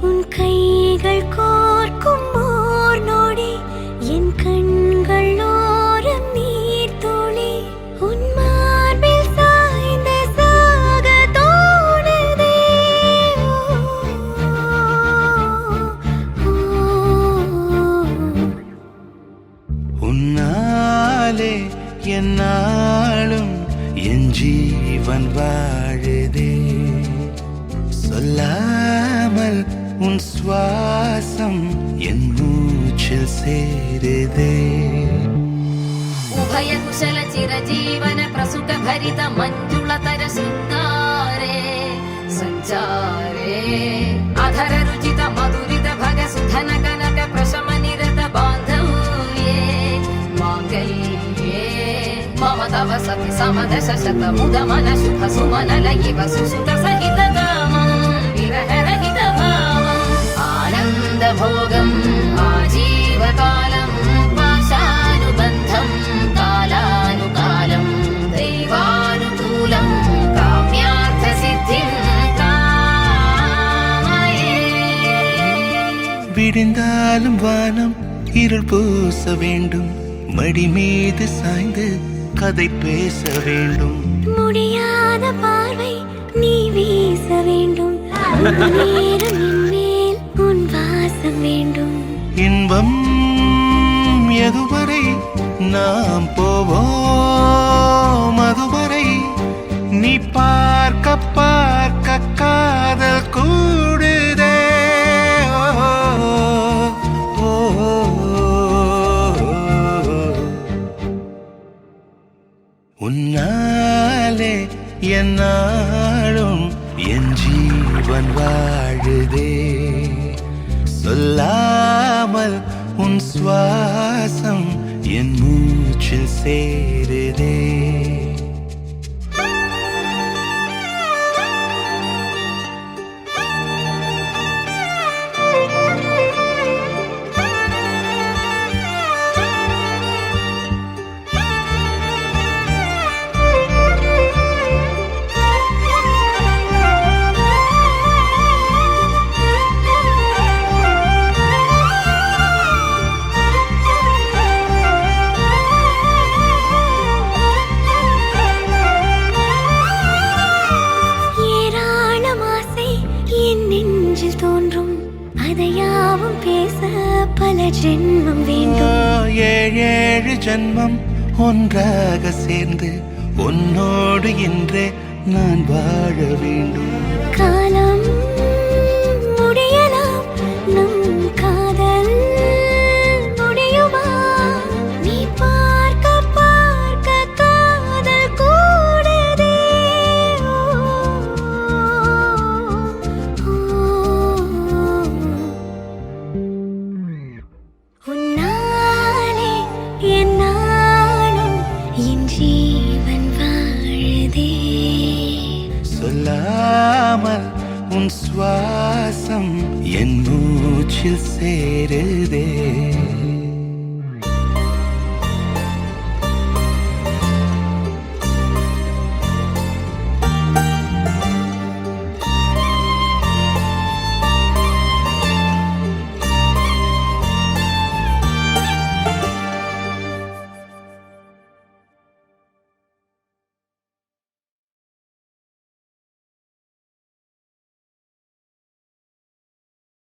உன் கைகள் கோர்க்கும் ஓர் நொடி என் கண்கள் ஓரம் நீர் துளி உன் மார்பில் சாய்ந்த சாக தோணுதே. உன்னாலே என்னாலும் என் ஜீவன் வாழுதே. சொல்லாமல் உன் சுவாசம் என் மூச்சில் சேருதே. उभय कुशल चिरजीवन प्रसुख भरित मञ्जुलतर शृङ्गारे सञ्चारे अधर रुचित मधुरित भग सुधन कनक प्रशम निरत बान्धव्ये माङ्गल्ये मम तव सति समदश शत मुद मन शुभ सुमन लयिव सुसुत सहित कामं विरह रहित भावम् आनन्द भोगम् आजीवकालं पाशानुबन्धं कालानुकालं दैवानुकूलं काम्यार्थ सिद्धिं कामये. விடிந்தாலும் வானம் இருள் பூச வேண்டும். மடி மீது சாய்ந்து கதை பேச வேண்டும். முடியாத பார்வை நீ வீச வேண்டும். நேரம் மேல் உன் வாசம் வேண்டும். இன்பம் எதுவரை நாம் போவோம் அதுவரை நீ பார்க்க பார்க்க காதல் கூடுதே. ஓ, உன்னாலே என்னாலும் என் ஜீவன் வாழுதே. சொல்லாமல் உன் சுவாசம் என் மூச்சில் சேருதே. நெஞ்சில் தோன்றும் அதையாவும் பேச பல ஜென்மம் வேண்டும். ஏழு ஜென்மம் ஒன்றாக சேர்ந்து உன்னோடு இன்றே நான் வாழ வேண்டும். காலம் முடியலாம் நம் காதல் முடியுமா? நீ பார்க்க பார்க்க காதல் கூடுதே. உன்னாலே என்னாலும் என் ஜீவன் வாழுதே. சொல்லாமல் உன் சுவாசம் என் மூச்சில் சேருதே.